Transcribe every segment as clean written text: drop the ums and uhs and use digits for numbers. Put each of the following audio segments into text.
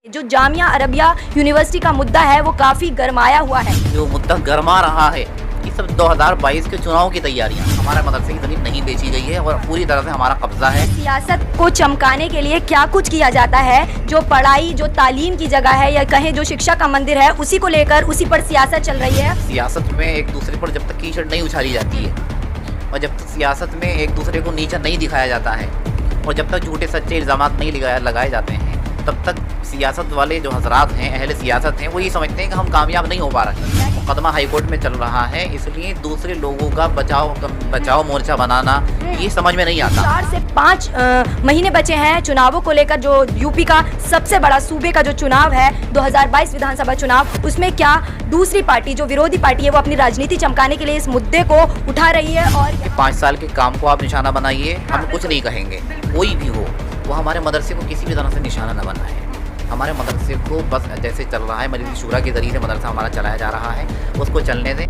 जो Jamia Arabia university का मुद्दा है वो काफ़ी गरमाया हुआ है। जो मुद्दा गरमा रहा है ये सब 2022 के चुनाव की तैयारियां। हमारे मदरसे की ज़मीन नहीं बेची गई है और पूरी तरह से हमारा कब्जा है। सियासत को चमकाने के लिए क्या कुछ किया जाता है, जो पढ़ाई जो तालीम की जगह है या कहें जो शिक्षा का मंदिर है उसी को लेकर उसी पर सियासत चल रही है। सियासत में एक दूसरे पर जब तक कीचड़ नहीं उछाली जाती है और जब तक सियासत में एक दूसरे को नीचा नहीं दिखाया जाता है और जब तक झूठे सच्चे इल्ज़ाम नहीं लगाए जाते हैं तब तक सियासत वाले जो हजरात हैं, अहले सियासत हैं, वो ये समझते हैं कि हम कामयाब नहीं हो पा रहे हैं। मुकदमा हाईकोर्ट में चल रहा है, इसलिए दूसरे लोगों का बचाव मोर्चा बनाना ये समझ में नहीं आता। 4 से 5 महीने बचे हैं चुनावों को लेकर। जो यूपी का सबसे बड़ा सूबे का जो चुनाव है 2022 विधानसभा चुनाव, उसमें क्या दूसरी पार्टी जो विरोधी पार्टी है वो अपनी राजनीति चमकाने के लिए इस मुद्दे को उठा रही है। और 5 साल के काम को आप निशाना बनाइए, हम कुछ नहीं कहेंगे। कोई भी हो वो हमारे मदरसे को किसी भी तरह से निशाना न बनाए। हमारे मदरसे को बस जैसे चल रहा है, मजलिस शूरा के ज़रिए से मदरसा हमारा चलाया जा रहा है, उसको चलने दें।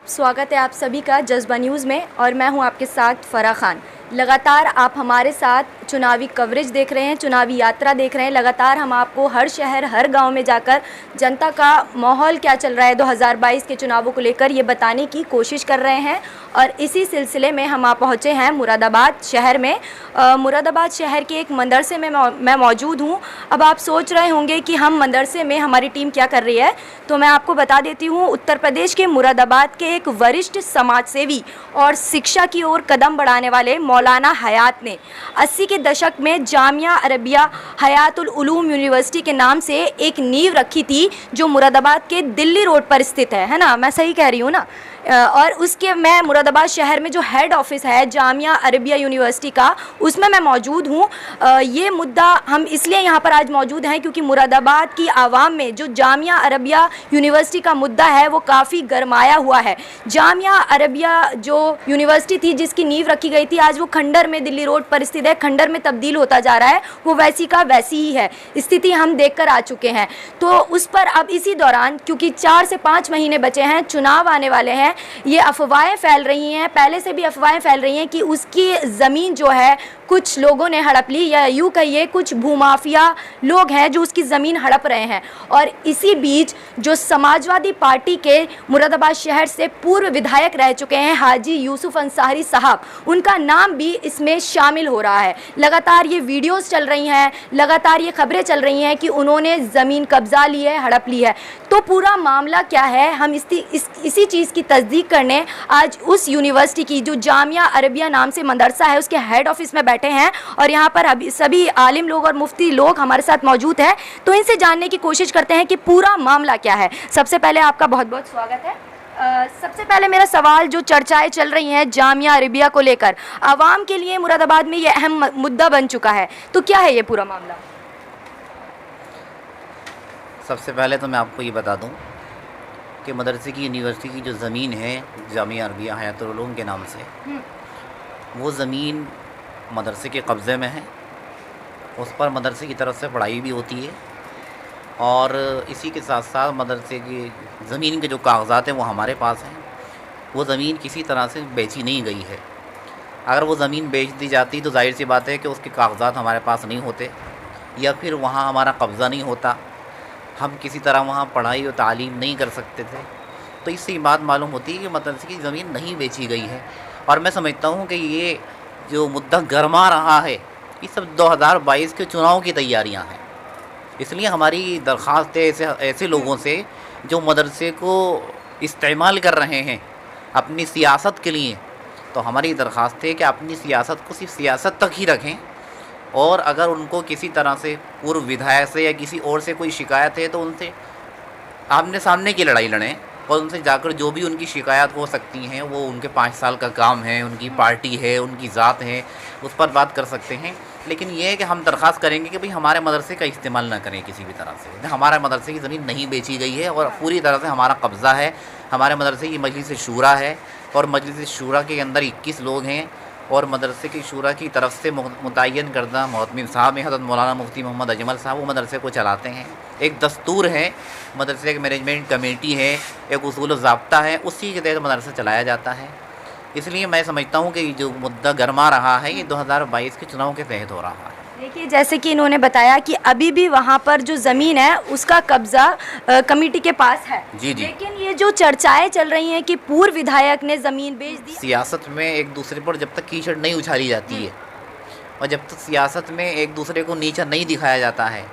स्वागत है आप सभी का जज्बा न्यूज़ में और मैं हूं आपके साथ फ़रा खान। लगातार आप हमारे साथ चुनावी कवरेज देख रहे हैं, चुनावी यात्रा देख रहे हैं। लगातार हम आपको हर शहर हर गांव में जाकर जनता का माहौल क्या चल रहा है 2022 के चुनावों को लेकर ये बताने की कोशिश कर रहे हैं। और इसी सिलसिले में हम पहुँचे हैं मुरादाबाद शहर में। मुरादाबाद शहर के एक मदरसे में मैं मौजूद हूँ। अब आप सोच रहे होंगे कि हम मदरसे में हमारी टीम क्या कर रही है, तो मैं आपको बता देती हूँ। उत्तर प्रदेश के मुरादाबाद के एक वरिष्ठ समाजसेवी और शिक्षा की ओर कदम बढ़ाने वाले मौलाना हयात ने 80 के दशक में जामिया अरबिया हयातुल उलूम यूनिवर्सिटी के नाम से एक नींव रखी थी, जो मुरादाबाद के दिल्ली रोड पर स्थित है ना, मैं सही कह रही हूँ ना। और उसके मैं मुरादाबाद शहर में जो हेड ऑफिस है जामिया अरबिया यूनिवर्सिटी का, उसमें मैं मौजूद हूँ। ये मुद्दा हम इसलिए यहाँ पर आज मौजूद हैं क्योंकि मुरादाबाद की आवाम में जो जामिया अरबिया यूनिवर्सिटी का मुद्दा है वो काफ़ी गरमाया हुआ है। जामिया अरबिया जो यूनिवर्सिटी थी जिसकी नींव रखी गई थी, आज वो खंडर में दिल्ली रोड पर स्थित है, खंडर में तब्दील होता जा रहा है। वो वैसी का वैसी ही है, स्थिति हम देख कर आ चुके हैं। तो उस पर अब इसी दौरान क्योंकि 4 से 5 महीने बचे हैं, चुनाव आने वाले हैं, ये अफवाहें फैल रही हैं, पहले से भी अफवाहें फैल रही हैं कि उसकी ज़मीन जो है कुछ लोगों ने हड़प ली, या यूँ कहिए कुछ भूमाफिया लोग हैं जो उसकी ज़मीन हड़प रहे हैं। और इसी बीच जो समाजवादी पार्टी के मुरादाबाद शहर से पूर्व विधायक रह चुके हैं हाजी यूसुफ अंसारी साहब, उनका नाम भी इसमें शामिल हो रहा है। लगातार ये वीडियोस चल रही हैं, लगातार ये खबरें चल रही हैं कि उन्होंने ज़मीन कब्जा ली है, हड़प ली है। तो पूरा मामला क्या है, हम इसी चीज़ की तस्दीक करने आज उस यूनिवर्सिटी की जो जामिया अरबिया नाम से मदरसा है उसके हेड ऑफिस में बैठे हैं। और यहाँ पर अभी सभी आलिम लोग और मुफ्ती लोग हमारे साथ मौजूद हैं, तो इनसे जानने की कोशिश करते हैं कि पूरा मामला क्या है। सबसे पहले आपका बहुत बहुत स्वागत है। सबसे पहले मेरा सवाल, जो चर्चाएं चल रही हैं जामिया अरबिया को लेकर, आवाम के लिए मुरादाबाद में ये अहम मुद्दा बन चुका है, तो क्या है ये पूरा मामला? सबसे पहले तो मैं आपको ये बता दूं कि मदरसे की यूनिवर्सिटी की जो ज़मीन है जामिया अरबिया हयातुल उलूम के नाम से, वो ज़मीन मदरसे के कब्ज़े में है। उस पर मदरसे की तरफ से पढ़ाई भी होती है और इसी के साथ साथ मदरसे की ज़मीन के जो कागज़ात हैं वो हमारे पास हैं। वो ज़मीन किसी तरह से बेची नहीं गई है। अगर वो ज़मीन बेच दी जाती तो जाहिर सी बात है कि उसके कागज़ात हमारे पास नहीं होते या फिर वहाँ हमारा कब्ज़ा नहीं होता, हम किसी तरह वहाँ पढ़ाई और तालीम नहीं कर सकते थे। तो इससे बात मालूम होती है कि मदरसे की ज़मीन नहीं बेची गई है। और मैं समझता हूँ कि ये जो मुद्दा गरमा रहा है ये सब 2022 के चुनाव की तैयारियाँ हैं। इसलिए हमारी दरख्वास्त है ऐसे लोगों से जो मदरसे को इस्तेमाल कर रहे हैं अपनी सियासत के लिए, तो हमारी दरख्वास्त है कि अपनी सियासत को सिर्फ सियासत तक ही रखें। और अगर उनको किसी तरह से पूर्व विधायक से या किसी और से कोई शिकायत है तो उनसे आमने सामने की लड़ाई लड़ें और उनसे जाकर जो भी उनकी शिकायत हो सकती हैं, वो उनके 5 साल का काम है, उनकी पार्टी है, उनकी ज़ात है, उस पर बात कर सकते हैं। लेकिन ये है कि हम दरख्वास्त करेंगे कि भाई हमारे मदरसे का इस्तेमाल ना करें किसी भी तरह से। हमारे मदरसे की ज़मीन नहीं बेची गई है और पूरी तरह से हमारा कब्ज़ा है। हमारे मदरसे की मजलिस शूरा है और मजलिस शूरा के अंदर 21 लोग हैं और मदरसे की शूरा की तरफ से मुतय्यन करदा मोहतमिम साहब हैं हज़रत मौलाना मुफ्ती मोहम्मद अजमल साहब, वो मदरसे को चलाते हैं। एक दस्तूर है, मदरसे की मैनेजमेंट कमेटी है, एक उसूल ज़ाब्ता है, उसी के तहत मदरसा चलाया जाता है। इसलिए मैं समझता हूँ कि जो मुद्दा गरमा रहा है ये 2022 के चुनाव के तहत हो रहा है। देखिए, जैसे कि इन्होंने बताया कि अभी भी वहाँ पर जो ज़मीन है उसका कब्ज़ा कमेटी के पास है। जी जी। लेकिन ये जो चर्चाएं चल रही हैं कि पूर्व विधायक ने ज़मीन बेच दी। सियासत में एक दूसरे पर जब तक कीचड़ नहीं उछाली जाती है और जब तक सियासत में एक दूसरे को नीचा नहीं दिखाया जाता है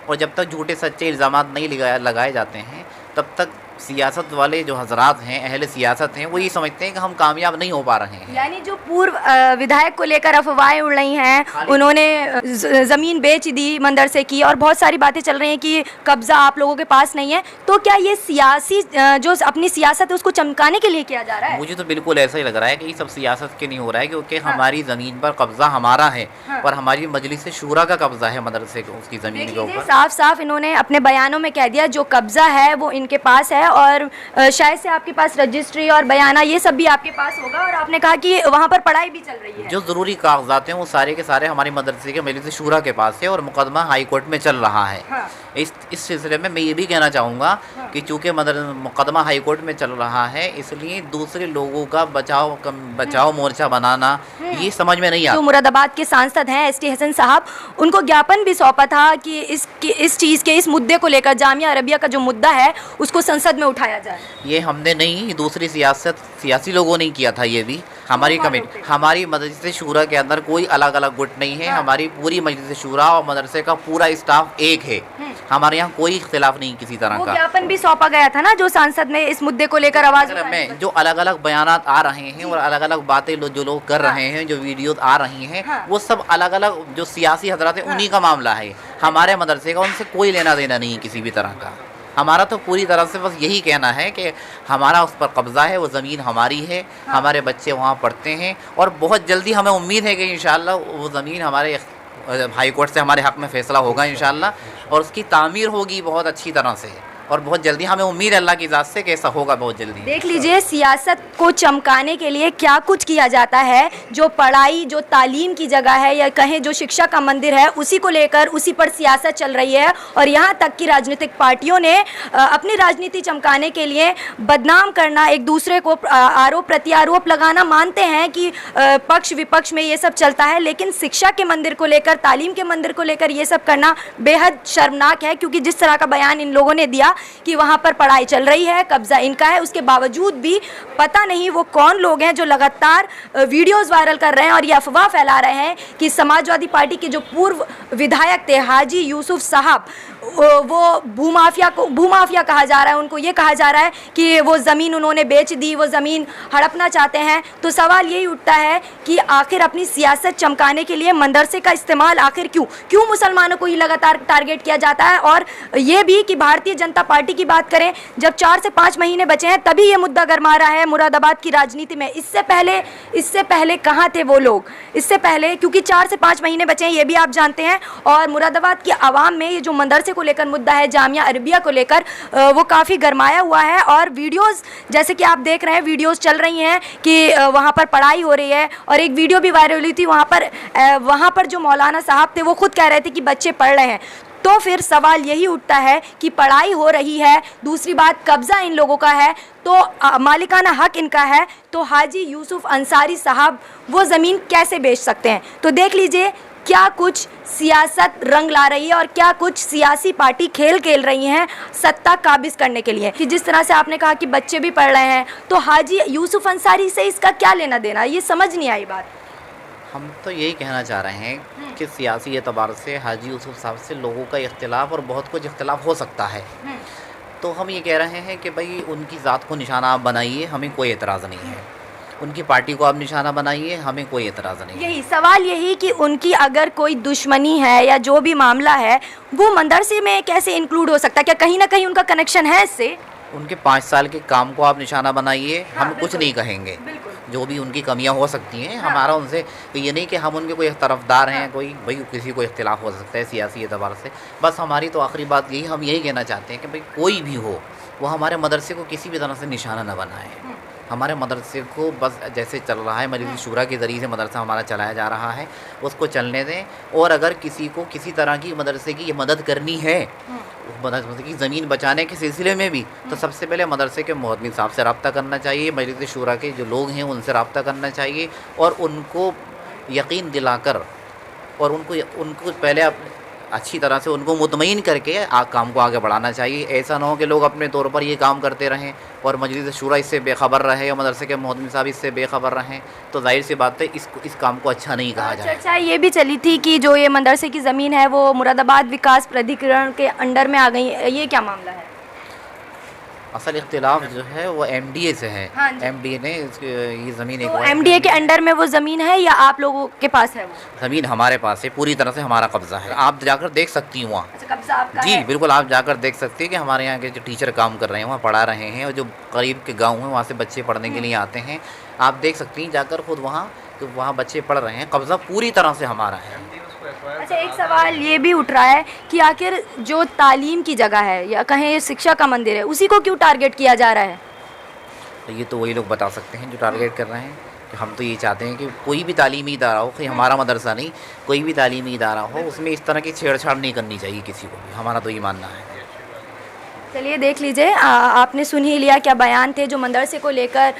और जब तक झूठे सच्चे इल्ज़ामात नहीं लगाए जाते हैं, तब तक सियासत वाले जो हजरात हैं, अहले सियासत हैं, वो ये समझते हैं कि हम कामयाब नहीं हो पा रहे हैं। यानी जो पूर्व विधायक को लेकर अफवाहें उड़ रही हैं, उन्होंने ज़मीन बेच दी मदरसे की और बहुत सारी बातें चल रही हैं कि कब्ज़ा आप लोगों के पास नहीं है, तो क्या ये सियासी जो अपनी सियासत है उसको चमकाने के लिए किया जा रहा है? मुझे तो बिल्कुल ऐसा ही लग रहा है कि ये सब सियासत के नहीं हो रहा है, क्योंकि हमारी ज़मीन पर कब्ज़ा हमारा है और हमारी मजलिस शूरा का कब्ज़ा है मदरसे को, उसकी ज़मीन के ऊपर। साफ साफ इन्होंने अपने बयानों में कह दिया जो कब्ज़ा है वो इनके पास है और शायद से आपके पास रजिस्ट्री और बयाना ये सब भी आपके पास होगा, और आपने कहा कि वहाँ पर पढ़ाई भी चल रही है। जो ज़रूरी कागजात हैं वो सारे के सारे हमारे मदरसे के मजलिस शूरा के पास है और मुकदमा हाई कोर्ट में चल रहा है। हाँ। इस सिलसिले में मैं ये भी कहना चाहूँगा कि चूँकि मुकदमा हाई कोर्ट में चल रहा है, इसलिए दूसरे लोगों का बचाव मोर्चा बनाना ये समझ में नहीं आता। जो मुरादाबाद के सांसद हैं एसटी हसन साहब, उनको ज्ञापन भी सौंपा था कि इस चीज़ के, इस मुद्दे को लेकर, जामिया अरबिया का जो मुद्दा है उसको संसद में उठाया जाए। ये हमने नहीं, दूसरी सियासी लोगों ने किया था। ये भी हमारी कमेटी, हमारी मदरसे शूरा के अंदर कोई अलग अलग गुट नहीं है। हमारी पूरी मजलिस शूरा और मदरसे का पूरा स्टाफ एक है। हमारे यहाँ कोई इख्तिलाफ नहीं किसी तरह का। ज्ञापन भी सौंपा गया था ना जो सांसद ने इस मुद्दे को लेकर आवाज़ में जो अलग अलग बयानात आ रहे हैं और अलग अलग बातें जो लोग कर रहे हैं, जो वीडियो आ रही हैं, वो सब अलग अलग जो सियासी हजरात हैं उन्हीं का मामला है। हमारे मदरसे का उनसे कोई लेना देना नहीं है किसी भी तरह का। हमारा तो पूरी तरह से बस यही कहना है कि हमारा उस पर कब्ज़ा है, वो ज़मीन हमारी है, हमारे बच्चे वहाँ पढ़ते हैं और बहुत जल्दी हमें उम्मीद है कि इंशाअल्लाह वो ज़मीन हमारे हाई कोर्ट से हमारे हक़ में फ़ैसला होगा इंशाअल्लाह और उसकी तामीर होगी बहुत अच्छी तरह से और बहुत जल्दी। हमें उम्मीद है अल्लाह की ज़ात से कि ऐसा होगा बहुत जल्दी। देख लीजिए, सियासत को चमकाने के लिए क्या कुछ किया जाता है। जो पढ़ाई, जो तालीम की जगह है या कहें जो शिक्षा का मंदिर है, उसी को लेकर उसी पर सियासत चल रही है और यहाँ तक कि राजनीतिक पार्टियों ने अपनी राजनीति चमकाने के लिए बदनाम करना, एक दूसरे को आरोप प्रत्यारोप लगाना, मानते हैं कि पक्ष विपक्ष में ये सब चलता है, लेकिन शिक्षा के मंदिर को लेकर, तालीम के मंदिर को लेकर ये सब करना बेहद शर्मनाक है। क्योंकि जिस तरह का बयान इन लोगों ने दिया कि वहाँ पर पढ़ाई चल रही है, कब्जा इनका है, उसके बावजूद भी पता नहीं वो कौन लोग हैं जो लगातार वीडियोस वायरल कर रहे हैं और ये अफवाह फैला रहे हैं कि समाजवादी पार्टी के जो पूर्व विधायक थे हाजी यूसुफ साहब, वो भूमाफिया कहा जा रहा है, उनको ये कहा जा रहा है कि वो ज़मीन उन्होंने बेच दी, वो ज़मीन हड़पना चाहते हैं। तो सवाल यही उठता है कि आखिर अपनी सियासत चमकाने के लिए मदरसे का इस्तेमाल आखिर क्यों मुसलमानों को ही लगातार टारगेट किया जाता है। और ये भी कि भारतीय जनता पार्टी की बात करें, जब 4 से 5 महीने बचे हैं तभी ये मुद्दा गरमा रहा है मुरादाबाद की राजनीति में। इससे पहले कहाँ थे वो लोग? इससे पहले, क्योंकि 4 से 5 महीने बचे हैं, ये भी आप जानते हैं। और मुरादाबाद की आवाम में ये जो मदरसे को लेकर मुद्दा है, जामिया अरबिया को लेकर, वो काफ़ी गरमाया हुआ है। और वीडियोस, जैसे कि आप देख रहे हैं, वीडियोस चल रही हैं कि वहाँ पर पढ़ाई हो रही है और एक वीडियो भी वायरल हुई थी। वहाँ पर जो मौलाना साहब थे वो खुद कह रहे थे कि बच्चे पढ़ रहे हैं। तो फिर सवाल यही उठता है कि पढ़ाई हो रही है, दूसरी बात कब्ज़ा इन लोगों का है, तो मालिकाना हक इनका है, तो हाजी यूसुफ अंसारी साहब वो ज़मीन कैसे बेच सकते हैं? तो देख लीजिए क्या कुछ सियासत रंग ला रही है और क्या कुछ सियासी पार्टी खेल रही हैं सत्ता काबिज करने के लिए। कि जिस तरह से आपने कहा कि बच्चे भी पढ़ रहे हैं, तो हाजी यूसुफ अंसारी से इसका क्या लेना देना? ये समझ नहीं आई बात। हम तो यही कहना चाह रहे हैं कि सियासी एतबार से हाजी यूसुफ साहब से लोगों का इख्तिलाफ और बहुत कुछ इख्तिलाफ हो सकता है। तो हम ये कह रहे हैं कि भाई उनकी ज़ात को निशाना आप बनाइए, हमें कोई एतराज़ नहीं है। उनकी पार्टी को आप निशाना बनाइए, हमें कोई एतराज़ नहीं। यही सवाल, यही कि उनकी अगर कोई दुश्मनी है या जो भी मामला है वो मदरसे में कैसे इंक्लूड हो सकता है? क्या कहीं ना कहीं उनका कनेक्शन है इससे? उनके 5 साल के काम को आप निशाना बनाइए, हम कुछ नहीं कहेंगे। जो भी उनकी कमियां हो सकती हैं, हमारा उनसे ये नहीं कि हम उनके कोई तरफदार हैं, कोई भाई किसी को इख्तिलाफ हो सकता है सियासी एतबार से। बस हमारी तो आखिरी बात यही, हम यही कहना चाहते हैं कि भाई कोई भी हो वो हमारे मदरसे को किसी भी तरह से निशाना न बनाए। हमारे मदरसे को बस जैसे चल रहा है, मजलिस शूरा के ज़रिए से मदरसा हमारा चलाया जा रहा है, उसको चलने दें। और अगर किसी को किसी तरह की मदरसे की मदद करनी है, मदरसे की ज़मीन बचाने के सिलसिले में भी, तो सबसे पहले मदरसे के मुअद्दिन साहब से रब्ता करना चाहिए, मजलिस शूरा के जो लोग हैं उनसे रब्ता करना चाहिए और उनको यकीन दिलाकर और उनको पहले आप अच्छी तरह से उनको मुतमईन करके काम को आगे बढ़ाना चाहिए। ऐसा ना हो कि लोग अपने तौर पर ये काम करते रहें और मजलिस शूरा इससे बेखबर रहे या मदरसे के मोहतमिम साहब इससे बेखबर रहें, तो जाहिर सी बात है इस काम को अच्छा नहीं कहा जाए। चर्चा ये भी चली थी कि जो ये मदरसे की ज़मीन है वो मुरादाबाद विकास प्राधिकरण के अंडर में आ गई, ये क्या मामला है? असल इख्तिलाफ जो है वो MDA से है। हाँ, MDA ने ये ज़मीन तो MDA के अंडर में वो ज़मीन है या आप लोगों के पास है? वो ज़मीन हमारे पास है, पूरी तरह से हमारा कब्ज़ा है। आप जाकर देख सकती हैं वहाँ। अच्छा, कब्जा आपका जी है? बिल्कुल, आप जाकर देख सकते हैं कि हमारे यहाँ के जो टीचर काम कर रहे हैं वहाँ पढ़ा रहे हैं, और जो करीब के गांव हैं वहाँ से बच्चे पढ़ने के लिए आते हैं। आप देख सकती हैं जाकर खुद वहाँ, तो वहाँ बच्चे पढ़ रहे हैं। कब्ज़ा पूरी तरह से हमारा है। अच्छा, एक सवाल ये भी उठ रहा है कि आखिर जो तालीम की जगह है या कहें शिक्षा का मंदिर है, उसी को क्यों टारगेट किया जा रहा है? तो ये तो वही लोग बता सकते हैं जो टारगेट कर रहे हैं। कि हम तो ये चाहते हैं कि कोई भी तालीमी इदारा हो, कि हमारा मदरसा नहीं, कोई भी तालीमी इदारा हो, उसमें इस तरह की छेड़छाड़ नहीं करनी चाहिए किसी को भी। हमारा तो ये मानना है। चलिए देख लीजिए, आपने सुन ही लिया क्या बयान थे जो मदरसे को लेकर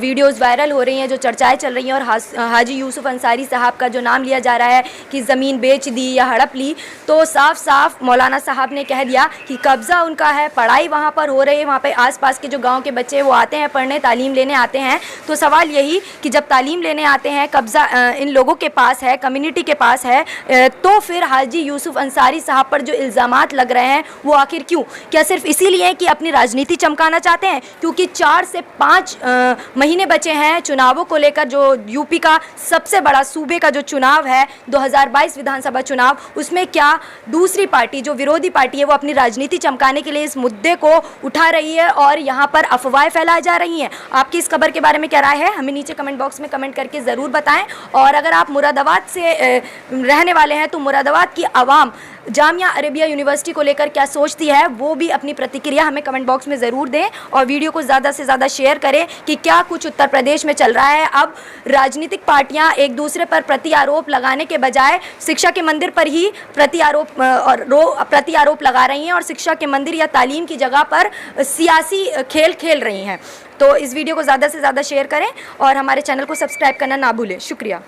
वीडियोस वायरल हो रही हैं, जो चर्चाएं चल रही हैं, और हाजी यूसुफ अंसारी साहब का जो नाम लिया जा रहा है कि ज़मीन बेच दी या हड़प ली, तो साफ साफ मौलाना साहब ने कह दिया कि कब्ज़ा उनका है, पढ़ाई वहाँ पर हो रही है, वहाँ पे आसपास के जो गांव के बच्चे वो आते हैं पढ़ने, तालीम लेने आते हैं। तो सवाल यही कि जब तालीम लेने आते हैं, कब्ज़ा इन लोगों के पास है, कम्युनिटी के पास है, तो फिर हाजी यूसुफ अंसारी साहब पर जो इल्ज़ामात लग रहे हैं वो आखिर क्यों? क्या सिर्फ इसीलिए कि अपनी राजनीति चमकाना चाहते हैं? क्योंकि 4 से 5 महीने बचे हैं चुनावों को लेकर, जो यूपी का सबसे बड़ा सूबे का जो चुनाव है 2022 विधानसभा चुनाव, उसमें क्या दूसरी पार्टी जो विरोधी पार्टी है वो अपनी राजनीति चमकाने के लिए इस मुद्दे को उठा रही है और यहाँ पर अफवाहें फैलाई जा रही हैं? आपकी इस खबर के बारे में क्या राय है, हमें नीचे कमेंट बॉक्स में कमेंट करके ज़रूर बताएं। और अगर आप मुरादाबाद से रहने वाले हैं तो मुरादाबाद की आवाम जामिया अरेबिया यूनिवर्सिटी को लेकर क्या सोचती है, वो भी अपनी प्रतिक्रिया हमें कमेंट बॉक्स में ज़रूर दें, और वीडियो को ज़्यादा से ज़्यादा शेयर करें कि क्या कुछ उत्तर प्रदेश में चल रहा है। अब राजनीतिक पार्टियां एक दूसरे पर प्रति आरोप लगाने के बजाय शिक्षा के मंदिर पर ही प्रति आरोप लगा रही हैं और शिक्षा के मंदिर या तालीम की जगह पर सियासी खेल खेल रही हैं। तो इस वीडियो को ज़्यादा से ज़्यादा शेयर करें और हमारे चैनल को सब्सक्राइब करना ना भूलें। शुक्रिया।